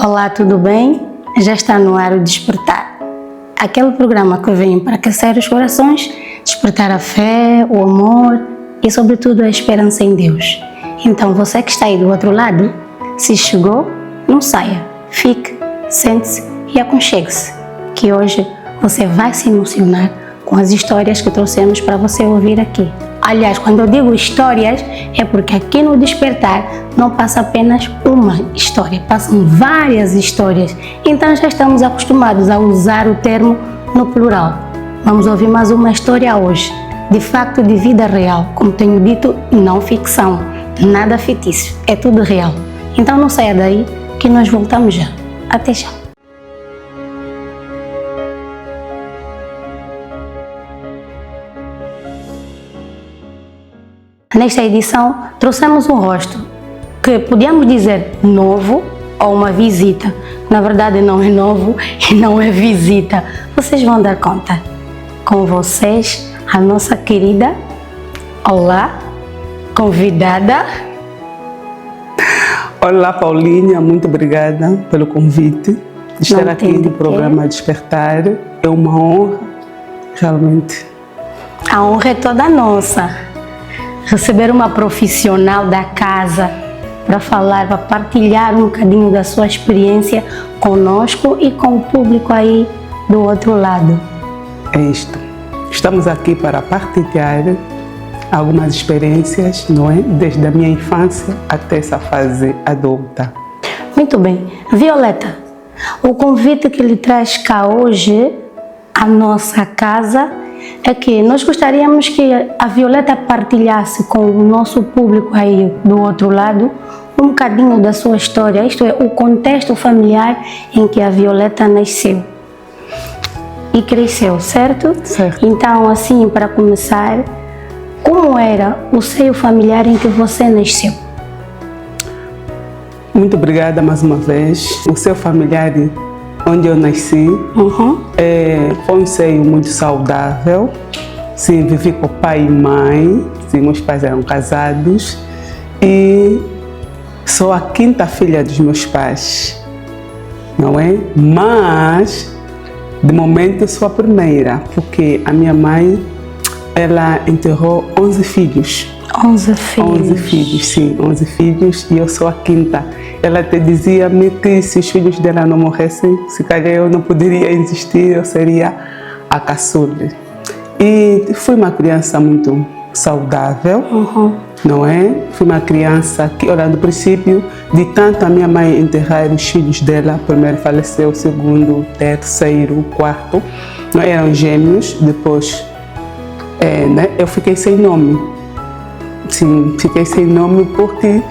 Olá, tudo bem? Já está no ar o Despertar. Aquele programa que vem para aquecer os corações, despertar a fé, o amor e, sobretudo, a esperança em Deus. Então, você que está aí do outro lado, se chegou, não saia. Fique, sente-se e aconchegue-se, que hoje você vai se emocionar com as histórias que trouxemos para você ouvir aqui. Aliás, quando eu digo histórias, é porque aqui no Despertar não passa apenas uma história, passam várias histórias. Então já estamos acostumados a usar o termo no plural. Vamos ouvir mais uma história hoje, de facto de vida real, como tenho dito, não ficção, nada fictício, é tudo real. Então não saia daí que nós voltamos já. Até já. Nesta edição, trouxemos um rosto que podíamos dizer novo ou uma visita. Na verdade, não é novo e não é visita. Vocês vão dar conta. Com vocês, a nossa querida, olá, convidada. Olá, Paulinha, muito obrigada pelo convite de estar aqui no programa Despertar. É uma honra, realmente. A honra é toda nossa. Receber uma profissional da casa para falar, para partilhar um bocadinho da sua experiência conosco e com o público aí do outro lado. É isto. Estamos aqui para partilhar algumas experiências, não é? Desde a minha infância até essa fase adulta. Muito bem. Violeta, o convite que lhe traz cá hoje à nossa casa é que nós gostaríamos que a Violeta partilhasse com o nosso público aí do outro lado um bocadinho da sua história, isto é, o contexto familiar em que a Violeta nasceu e cresceu, certo? Certo. Então, assim, para começar, como era o seio familiar em que você nasceu? Muito obrigada mais uma vez. O seio familiar onde eu nasci foi um seio muito saudável. Sim, vivi com pai e mãe. Sim, meus pais eram casados. E sou a quinta filha dos meus pais, não é? Mas, de momento, eu sou a primeira, porque a minha mãe, ela enterrou 11 filhos. 11 filhos? 11 filhos, sim, 11 filhos, e eu sou a quinta. Ela até dizia-me que se os filhos dela não morressem, se calhar eu não poderia existir, eu seria a caçula. E fui uma criança muito saudável, não é? Fui uma criança que, olha, no princípio, de tanto a minha mãe enterrar os filhos dela, primeiro faleceu, o segundo, o terceiro, o quarto, não eram gêmeos, depois eu fiquei sem nome. Sim, fiquei sem nome porque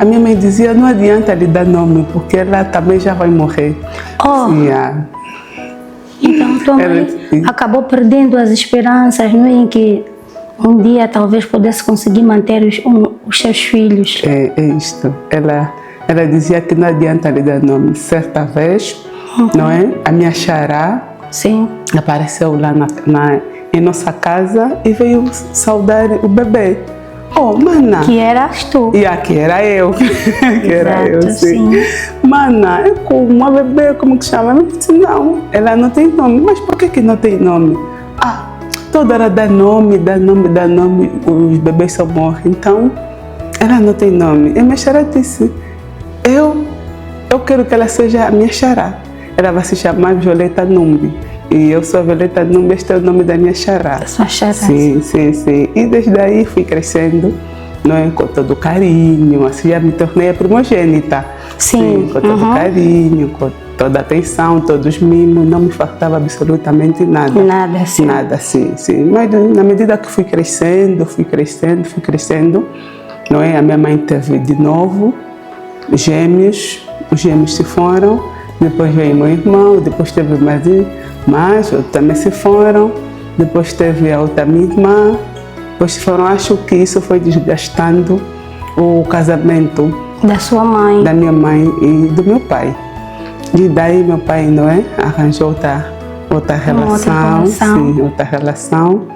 a minha mãe dizia, não adianta lhe dar nome, porque ela também já vai morrer. Sim, então tua mãe acabou perdendo as esperanças, não é, em que um dia talvez pudesse conseguir manter os seus filhos. É isto. Ela dizia que não adianta lhe dar nome. Certa vez, não é? A minha xará apareceu lá em nossa casa e veio saudar o bebê. Oh, mana. Que eras tu. E aqui era eu. Que era eu, sim. Mana, é como uma bebê, como que chama? Eu disse, não, ela não tem nome. Mas por que não tem nome? Toda hora dá nome, os bebês só morrem. Então, ela não tem nome. E minha xará disse, eu quero que ela seja a minha xará. Ela vai se chamar Violeta Numbi. E eu sou a Violeta Numbi, este é o nome da minha xará. Da sua xará. Sim. E desde aí fui crescendo, não é? Com todo carinho, assim já me tornei a primogênita. Sim. Com todo carinho, com toda atenção, todos os mimos, não me faltava absolutamente nada. Nada, sim. Nada, sim. Mas na medida que fui crescendo, não é? A minha mãe teve de novo gêmeos, os gêmeos se foram, depois veio meu irmão, depois teve mais, outros também se foram, depois teve a outra minha irmã, depois se foram. Acho que isso foi desgastando o casamento da sua mãe, da minha mãe e do meu pai. E daí meu pai, não é? Arranjou outra relação, sim, outra relação,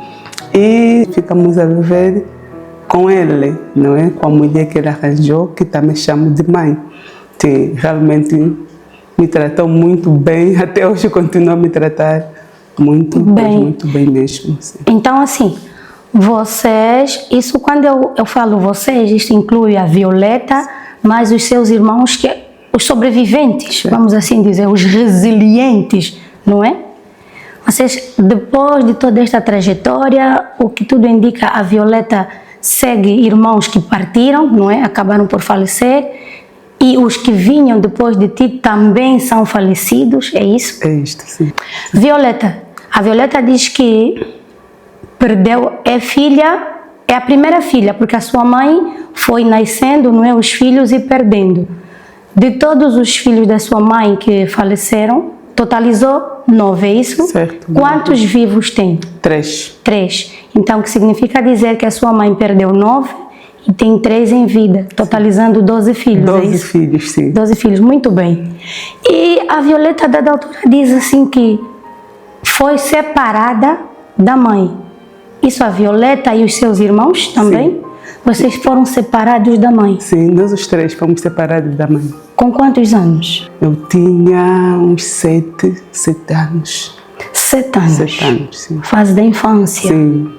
e ficamos a viver com ele, não é? Com a mulher que ele arranjou, que também chamo de mãe. Que realmente me tratou muito bem, até hoje continua a me tratar muito bem mesmo. Sim. Então, assim, vocês, isso quando eu falo vocês, isso inclui a Violeta, mais os seus irmãos, os sobreviventes, vamos assim dizer, os resilientes, não é? Vocês, depois de toda esta trajetória, o que tudo indica, a Violeta segue irmãos que partiram, não é? Acabaram por falecer, e os que vinham depois de ti também são falecidos, é isso? É isto, sim. Violeta, a Violeta diz que perdeu, é a primeira filha, porque a sua mãe foi nascendo, não é? Os filhos e perdendo. De todos os filhos da sua mãe que faleceram, totalizou 9, é isso? Certo. Quantos vivos tem? 3. 3. Então, o que significa dizer que a sua mãe perdeu 9 e tem 3 em vida, totalizando 12 filhos, 12 é isso? filhos, sim. 12 filhos, muito bem. E a Violeta, a dada altura, diz assim que foi separada da mãe. Isso a Violeta e os seus irmãos também? Sim. Vocês foram separados da mãe? Sim, nós os 3 fomos separados da mãe. Com quantos anos? Eu tinha uns 7 anos. 7 anos? 7 anos, sim. Fase da infância? Sim,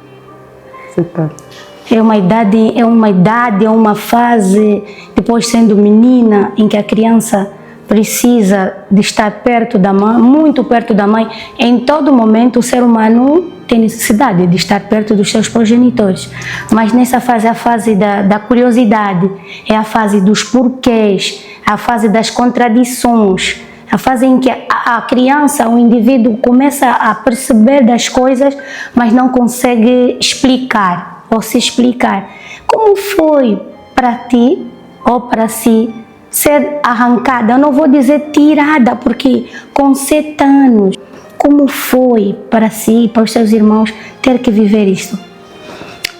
7 anos. É uma fase, depois sendo menina, em que a criança precisa de estar perto da mãe, muito perto da mãe. Em todo momento o ser humano tem necessidade de estar perto dos seus progenitores. Mas nessa fase, é a fase da curiosidade, é a fase dos porquês, a fase das contradições, a fase em que a criança, o indivíduo começa a perceber das coisas, mas não consegue explicar ou se explicar. Como foi para ti ou para si ser arrancada? Eu não vou dizer tirada, porque com 7 anos, como foi para si e para os seus irmãos ter que viver isso?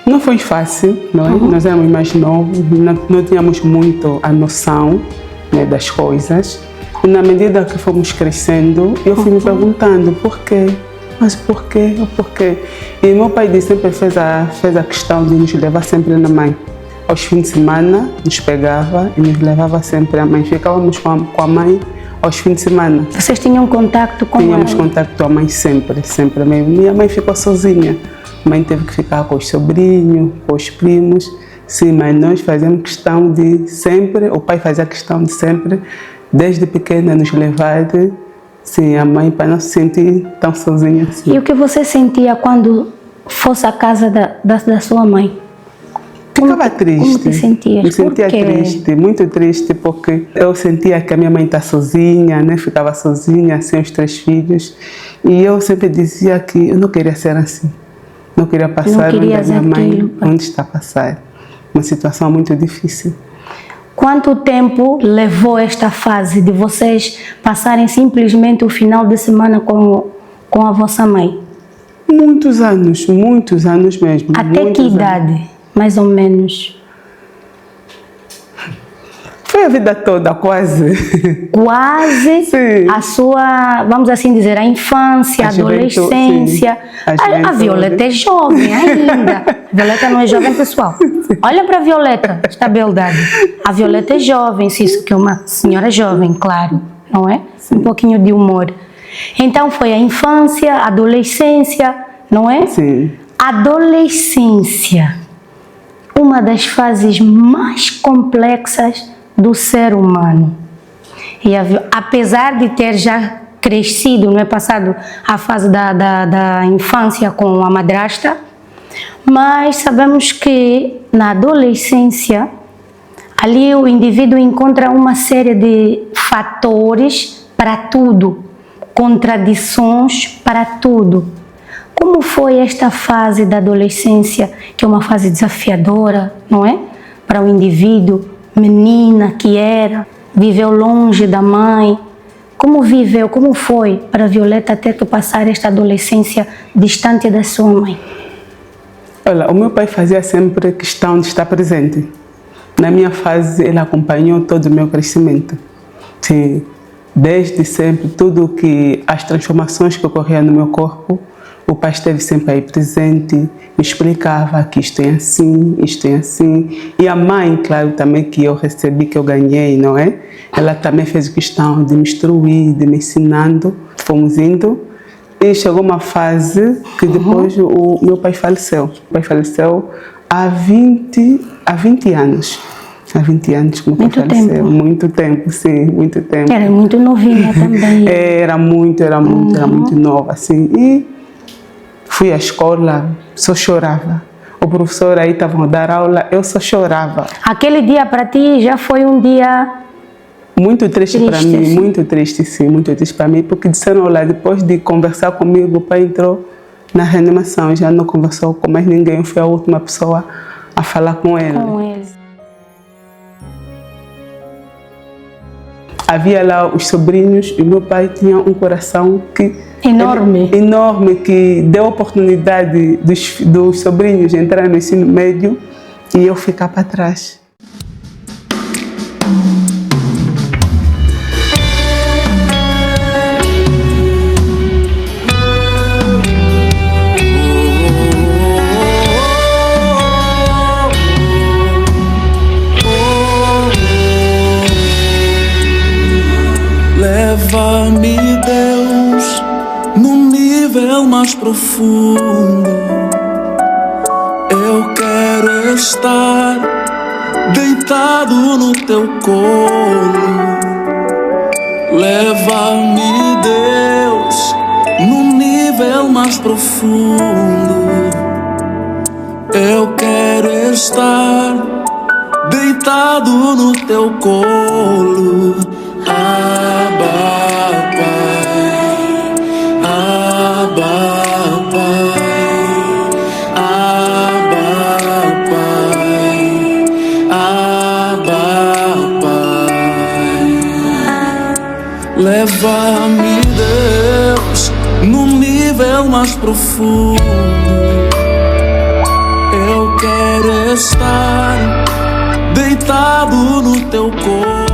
Não foi fácil, não é? Nós éramos mais novos, não tínhamos muito a noção, né, das coisas. E na medida que fomos crescendo, eu fui me perguntando por quê? Mas por quê? Por quê? E meu pai sempre fez a questão de nos levar sempre na mãe. Aos fins de semana, nos pegava e nos levava sempre à mãe. Ficávamos com a mãe aos fins de semana. Vocês tinham contato com ela? Tínhamos contato com a mãe sempre. Minha mãe ficou sozinha. A mãe teve que ficar com os sobrinhos, com os primos. Sim, mas nós fazíamos questão de sempre, o pai fazia questão de sempre, desde pequena, nos levar sim, a mãe, para não se sentir tão sozinha assim. E o que você sentia quando fosse à casa da sua mãe? Ficava triste. Como te sentias? Me sentia triste, muito triste, porque eu sentia que a minha mãe está sozinha, né? Ficava sozinha, sem os 3 filhos. E eu sempre dizia que eu não queria ser assim. Não queria passar onde a minha mãe está a passar. Uma situação muito difícil. Quanto tempo levou esta fase de vocês passarem simplesmente o final de semana com a vossa mãe? Muitos anos mesmo. Até que idade, mais ou menos? Foi a vida toda, quase. Quase? Sim. A sua, vamos assim dizer, a infância, a adolescência. A Violeta é jovem ainda. A Violeta não é jovem, pessoal. Olha para a Violeta, esta beldade. A Violeta é jovem, se isso que é uma senhora jovem, claro, não é? Um pouquinho de humor. Então foi a infância, a adolescência, não é? Sim. Adolescência, uma das fases mais complexas do ser humano. E apesar de ter já crescido, não é, passado a fase da infância com a madrasta, mas sabemos que na adolescência, ali o indivíduo encontra uma série de fatores para tudo, contradições para tudo. Como foi esta fase da adolescência, que é uma fase desafiadora, não é? Para o indivíduo, menina que era, viveu longe da mãe. Como viveu, como foi para a Violeta ter que passar esta adolescência distante da sua mãe? Olha, o meu pai fazia sempre questão de estar presente. Na minha fase, ele acompanhou todo o meu crescimento. Sim, desde sempre, as transformações que ocorriam no meu corpo, o pai esteve sempre aí presente, me explicava que isto é assim, isto é assim. E a mãe, claro, também que eu recebi, que eu ganhei, não é? Ela também fez questão de me instruir, de me ensinando. Fomos indo e chegou uma fase que depois o meu pai faleceu. O pai faleceu há 20 anos. Há 20 anos que o meu pai faleceu. Tempo. Muito tempo, sim, muito tempo. Era muito novinha também. Era muito nova, assim. E fui à escola, só chorava. O professor aí estava a dar aula, eu só chorava. Aquele dia para ti já foi um dia muito triste para mim, sim. muito triste, sim, muito triste para mim, porque disseram lá, depois de conversar comigo, o pai entrou na reanimação, já não conversou com mais ninguém, foi a última pessoa a falar com ele. Havia lá os sobrinhos e meu pai tinha um coração que enorme, que deu oportunidade dos sobrinhos entrar no ensino médio e eu ficar para trás. Leva-me, Deus, num nível mais profundo. Eu quero estar deitado no teu colo. Leva-me, Deus, num nível mais profundo. Eu quero estar deitado no teu colo. Abba, Pai, Abba, Pai, Abba, Pai, Abba, Pai. Leva-me, Deus, num nível mais profundo. Eu quero estar deitado no teu corpo.